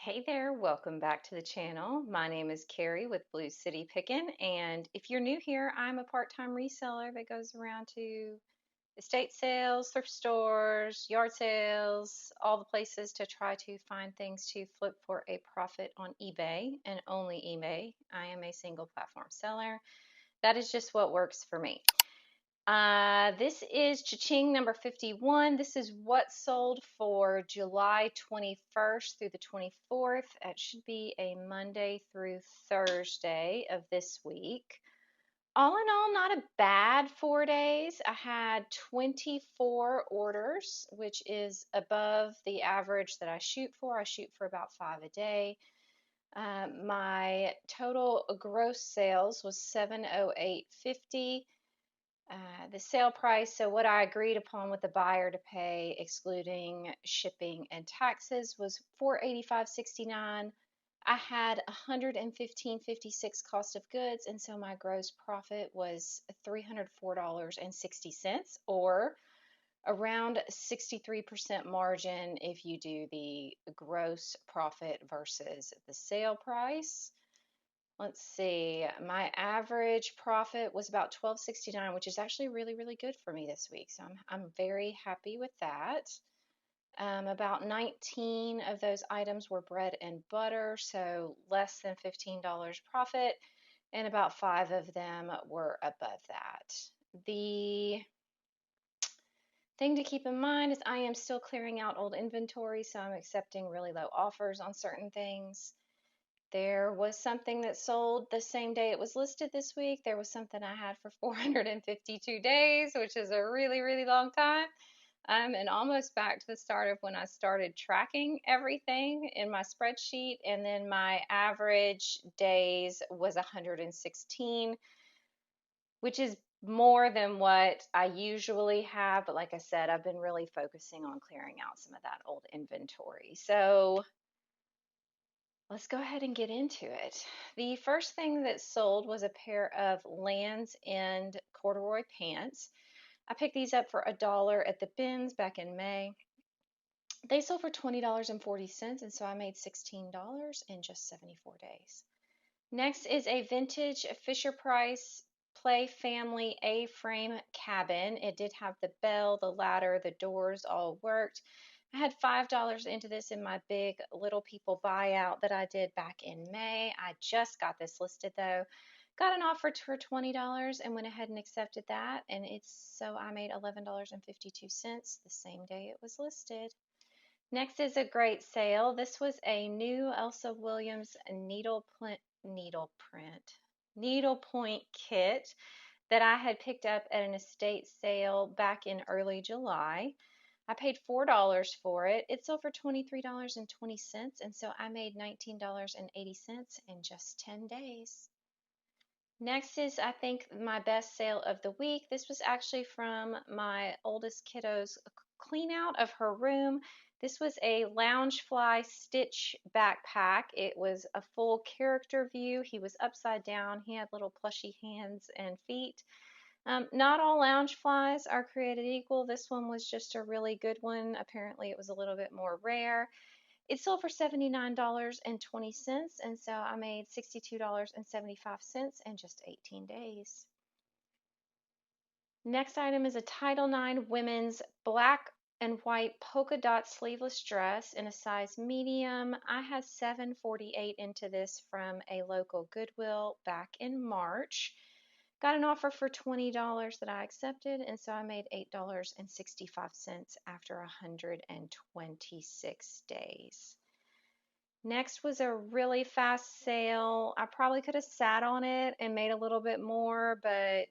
Hey there, welcome back to the channel. My name is Carrie with bluescitypickin, and if you're new here, I'm a part-time reseller that goes around to estate sales, thrift stores, yard sales, all the places to try to find things to flip for a profit on eBay and only eBay. I am a single platform seller. That is just what works for me. This is Ching number 51. This is what sold for July 21st through the 24th. It should be a Monday through Thursday of this week. All in all, not a bad 4 days. I had 24 orders, which is above the average that I shoot for. I shoot for about 5 a day. My total gross sales was 708.50. The sale price, so what I agreed upon with the buyer to pay, excluding shipping and taxes, was $485.69. I had $115.56 cost of goods, and so my gross profit was $304.60, or around 63% margin if you do the gross profit versus the sale price. Let's see, my average profit was about $12.69, which is actually really good for me this week. So I'm very happy with that. About 19 of those items were bread and butter, so less than $15 profit, and about 5 of them were above that. The thing to keep in mind is I am still clearing out old inventory, so I'm accepting really low offers on certain things. There was something that sold the same day it was listed this week. There was something I had for 452 days, which is a really long time. And almost back to the start of when I started tracking everything in my spreadsheet. And then my average days was 116, which is more than what I usually have. But like I said, I've been really focusing on clearing out some of that old inventory. So let's go ahead and get into it. The first thing that sold was a pair of Lands' End corduroy pants. I picked these up for $1 at the bins back in May. They sold for $20.40, and so I made $16 in just 74 days. Next is a vintage Fisher-Price Play Family A-frame cabin. It did have the bell, the ladder, the doors all worked. I had $5 into this in my big Little People buyout that I did back in May. I just got this listed though. Got an offer for $20 and went ahead and accepted that. And so I made $11.52 the same day it was listed. Next is a great sale. This was a new Elsa Williams needlepoint kit that I had picked up at an estate sale back in early July. I paid $4 for it. It sold for $23.20, and so I made $19.80 in just 10 days. Next is, I think, my best sale of the week. This was actually from my oldest kiddo's clean out of her room. This was a Loungefly Stitch backpack. It was a full character view. He was upside down. He had little plushy hands and feet. Not all Loungeflies are created equal. This one was just a really good one. Apparently it was a little bit more rare. It sold for $79.20, and so I made $62.75 in just 18 days. Next item is a Title IX women's black and white polka dot sleeveless dress in a size medium. I had $7.48 into this from a local Goodwill back in March. Got an offer for $20 that I accepted, and so I made $8.65 after 126 days. Next was a really fast sale. I probably could have sat on it and made a little bit more, but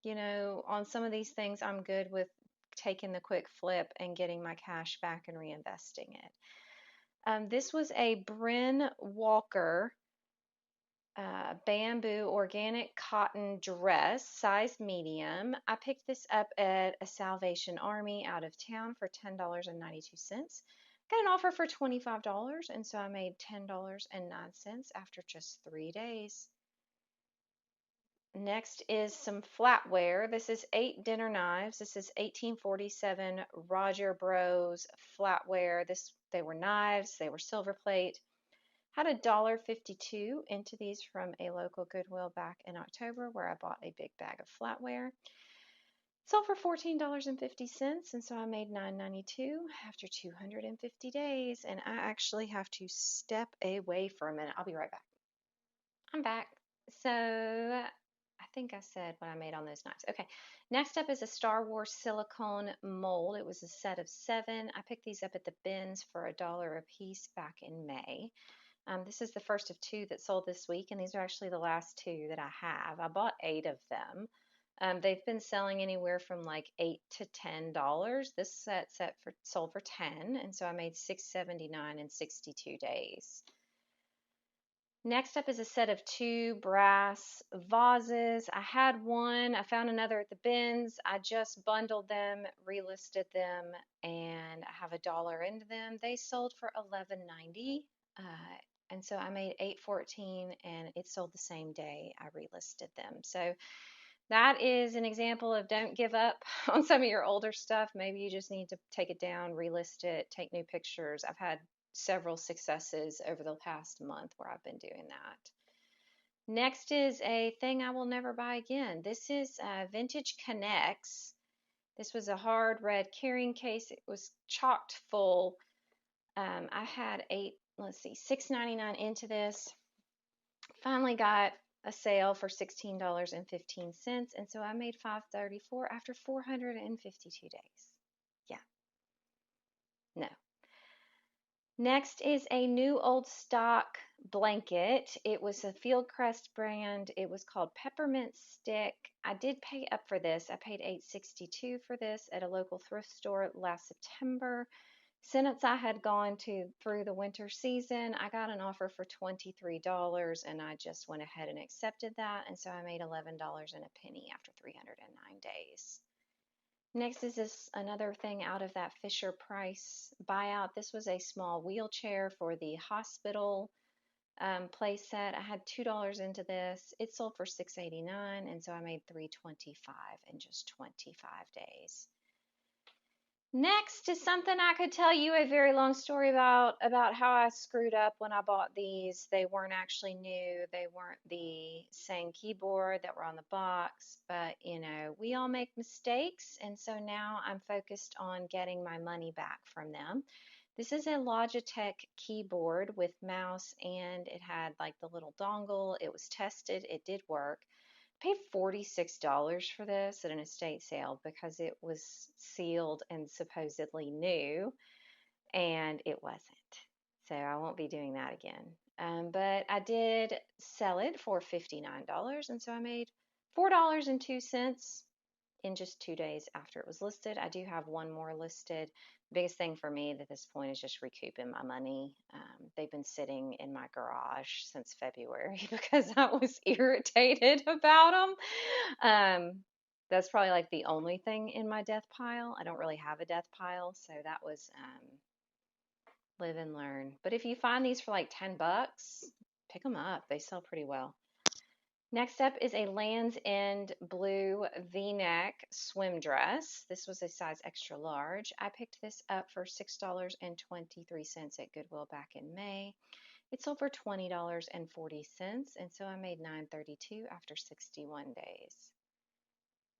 you know, on some of these things, I'm good with taking the quick flip and getting my cash back and reinvesting it. This was a Bryn Walker bamboo organic cotton dress, size medium. I picked this up at a Salvation Army out of town for $10.92. Got an offer for $25, and so I made $10.09 after just 3 days. Next is some flatware. This is 8 dinner knives. This is 1847 Roger Bros flatware. They were knives, they were silver plate. Had $1.52 into these from a local Goodwill back in October where I bought a big bag of flatware. Sold for $14.50, and so I made $9.92 after 250 days. And I actually have to step away for a minute. I'll be right back. I'm back. So I think I said what I made on those knives. Okay, next up is a Star Wars silicone mold. It was a set of 7. I picked these up at the bins for $1 a piece back in May. This is the first of 2 that sold this week, and these are actually the last 2 that I have. I bought 8 of them. They've been selling anywhere from like $8 to $10. This set sold for 10, and so I made $6.79 in 62 days. Next up is a set of 2 brass vases. I had one, I found another at the bins. I just bundled them, relisted them, and I have $1 into them. They sold for $11.90. And so I made $8.14 and it sold the same day I relisted them. So that is an example of don't give up on some of your older stuff. Maybe you just need to take it down, relist it, take new pictures. I've had several successes over the past month where I've been doing that. Next is a thing I will never buy again. This is Vintage Connects. This was a hard red carrying case. It was chocked full. I had $6.99 into this. Finally got a sale for $16.15, and so I made $5.34 after 452 days. Yeah, no. Next is a new old stock blanket. It was a Fieldcrest brand. It was called Peppermint Stick. I did pay up for this. I paid $8.62 for this at a local thrift store last September. Since I had gone through the winter season, I got an offer for $23 and I just went ahead and accepted that. And so I made $11 and a penny after 309 days. Next is another thing out of that Fisher Price buyout. This was a small wheelchair for the hospital play set. I had $2 into this. It sold for $6.89, and so I made $3.25 in just 25 days. Next is something I could tell you a very long story about how I screwed up when I bought these. They weren't actually new. They weren't the same keyboard that were on the box, but we all make mistakes, and so now I'm focused on getting my money back from them. This is a Logitech keyboard with mouse, and it had like the little dongle. It was tested. It did work. Paid $46 for this at an estate sale because it was sealed and supposedly new, and it wasn't. So I won't be doing that again. But I did sell it for $59, and so I made $4.02 in just 2 days after it was listed. I do have one more listed. Biggest thing for me at this point is just recouping my money. They've been sitting in my garage since February because I was irritated about them. That's probably like the only thing in my death pile. I don't really have a death pile, so that was live and learn. But if you find these for like $10, pick them up. They sell pretty well. Next up is a Land's End blue V-neck swim dress. This was a size extra large. I picked this up for $6.23 at Goodwill back in May. It sold for $20.40, and so I made $9.32 after 61 days.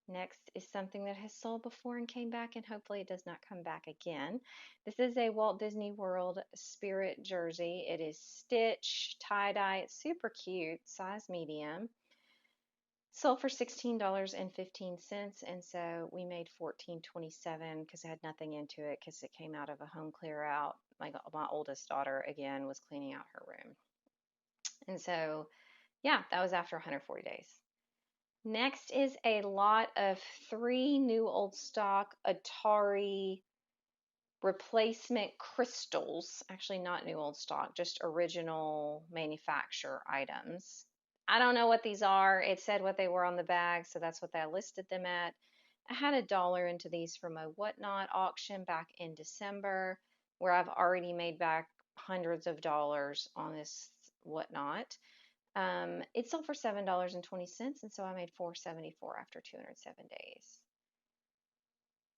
Next is something that has sold before and came back, and hopefully it does not come back again. This is a Walt Disney World Spirit jersey. It is stitch, tie-dye. It's super cute, size medium. Sold for $16.15, and so we made $14.27 because I had nothing into it because it came out of a home clear out. My oldest daughter, again, was cleaning out her room. And so, yeah, that was after 140 days. Next is a lot of 3 new old stock Atari replacement crystals. Actually, not new old stock, just original manufacturer items. I don't know what these are. It said what they were on the bag, so that's what I listed them at. I had $1 into these from a Whatnot auction back in December, where I've already made back hundreds of dollars on this Whatnot. It sold for $7.20, and so I made $4.74 after 207 days.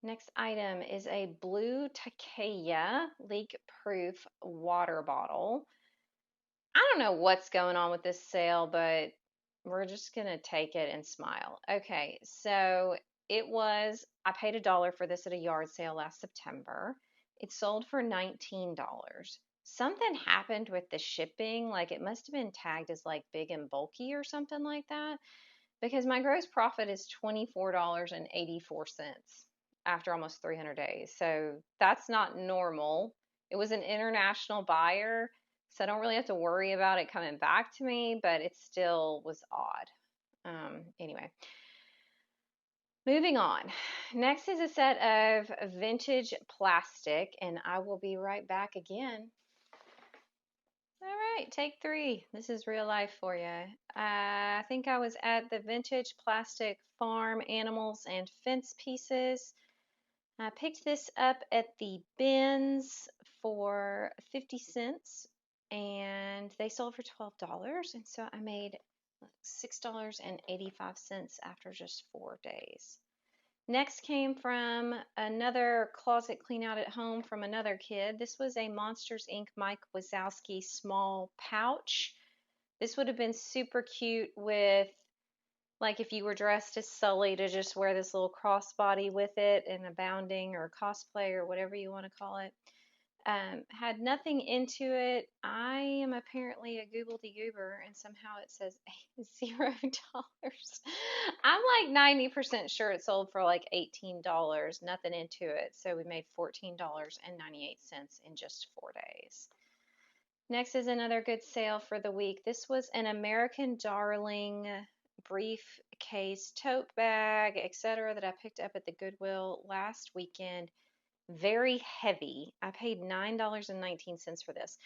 Next item is a blue Takaya leak-proof water bottle. I don't know what's going on with this sale, but we're just gonna take it and smile. Okay, so I paid $1 for this at a yard sale last September. It sold for $19. Something happened with the shipping, like it must have been tagged as like big and bulky or something like that, because my gross profit is $24.84 after almost 300 days. So that's not normal. It was an international buyer, so I don't really have to worry about it coming back to me, but it still was odd. Anyway, moving on. Next is a set of vintage plastic, and I will be right back again. All right, take 3. This is real life for you. I think I was at the Vintage Plastic Farm Animals and Fence Pieces. I picked this up at the bins for 50 cents and they sold for $12. And so I made $6.85 after just 4 days. Next came from another closet clean out at home from another kid. This was a Monsters Inc. Mike Wazowski small pouch. This would have been super cute with, like, if you were dressed as Sully, to just wear this little crossbody with it and abounding or cosplay or whatever you want to call it. Had nothing into it. I am apparently a goober, and somehow it says $0. I'm like 90% sure it sold for like $18, nothing into it. So we made $14.98 in just 4 days. Next is another good sale for the week. This was an American Darling briefcase, tote bag, etc. that I picked up at the Goodwill last weekend. Very heavy. I paid $9.19 for this.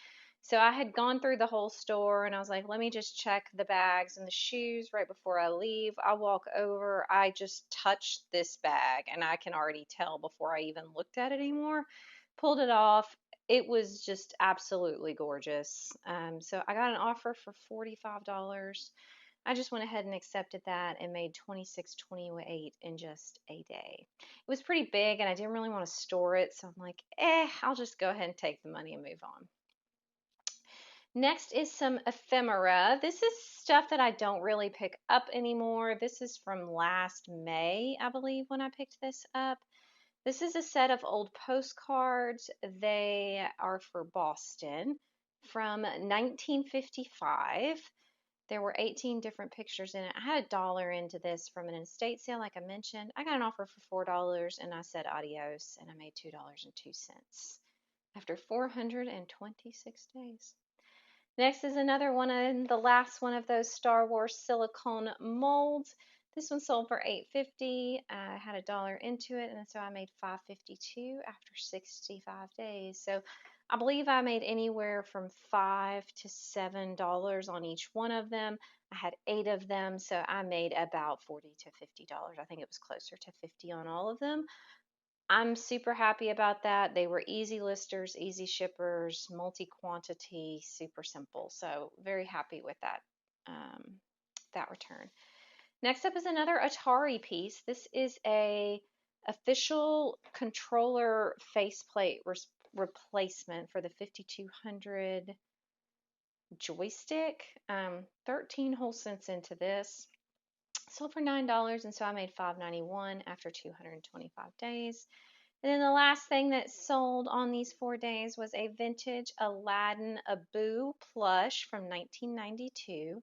So I had gone through the whole store and I was like, let me just check the bags and the shoes right before I leave. I walk over, I just touched this bag and I can already tell before I even looked at it anymore. Pulled it off. It was just absolutely gorgeous. So I got an offer for $45. I just went ahead and accepted that and made $26.28 in just a day. It was pretty big and I didn't really want to store it, so I'm like, I'll just go ahead and take the money and move on. Next is some ephemera. This is stuff that I don't really pick up anymore. This is from last May, I believe, when I picked this up. This is a set of old postcards. They are for Boston from 1955. There were 18 different pictures in it. I had $1 into this from an estate sale, like I mentioned. I got an offer for $4 and I said adios and I made $2.02 after 426 days. Next is another one, and the last one of those Star Wars silicone molds. This one sold for $8.50. I had $1 into it, and so I made $5.52 after 65 days. So I believe I made anywhere from $5 to $7 on each one of them. I had 8 of them, so I made about $40 to $50. I think it was closer to 50 on all of them. I'm super happy about that. They were easy listers, easy shippers, multi-quantity, super simple. So very happy with that return. Next up is another Atari piece. This is a official controller faceplate replacement for the 5200 joystick. 13 whole cents into this. Sold for $9, and so I made $5.91 after 225 days. And then the last thing that sold on these 4 days was a vintage Aladdin Abu plush from 1992.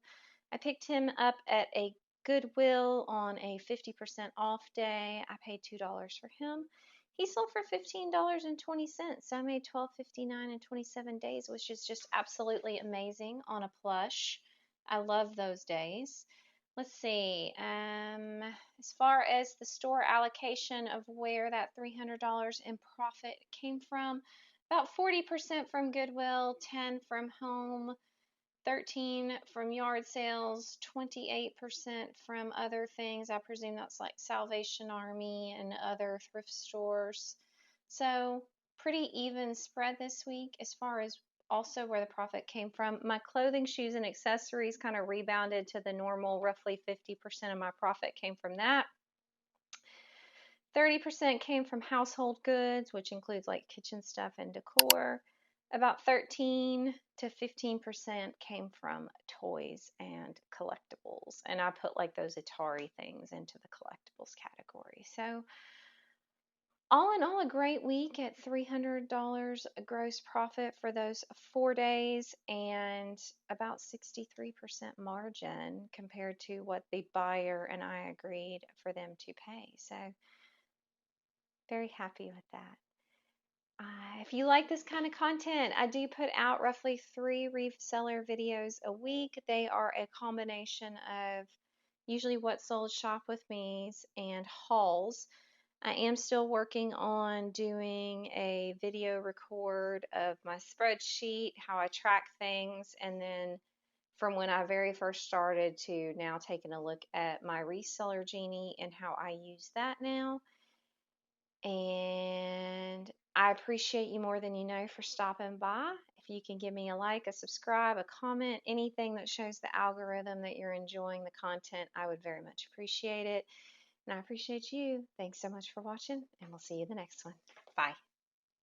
I picked him up at a Goodwill on a 50% off day. I paid $2 for him. He sold for $15.20, so I made $12.59 in 27 days, which is just absolutely amazing on a plush. I love those days. Let's see, as far as the store allocation of where that $300 in profit came from, about 40% from Goodwill, 10 from home, 13 from yard sales, 28% from other things. I presume that's like Salvation Army and other thrift stores. So pretty even spread this week as far as also where the profit came from. My clothing, shoes, and accessories kind of rebounded to the normal. Roughly 50% of my profit came from that. 30% came from household goods, which includes like kitchen stuff and decor. About 13 to 15% came from toys and collectibles. And I put like those Atari things into the collectibles category. So, all in all, a great week at $300 gross profit for those 4 days and about 63% margin compared to what the buyer and I agreed for them to pay. So, very happy with that. If you like this kind of content, I do put out roughly 3 reseller videos a week. They are a combination of usually what sold, shop with me's, and hauls. I am still working on doing a video record of my spreadsheet, how I track things, and then from when I very first started to now taking a look at my reseller genie and how I use that now. And I appreciate you more than you know for stopping by. If you can give me a like, a subscribe, a comment, anything that shows the algorithm that you're enjoying the content, I would very much appreciate it. And I appreciate you. Thanks so much for watching, and we'll see you in the next one. Bye.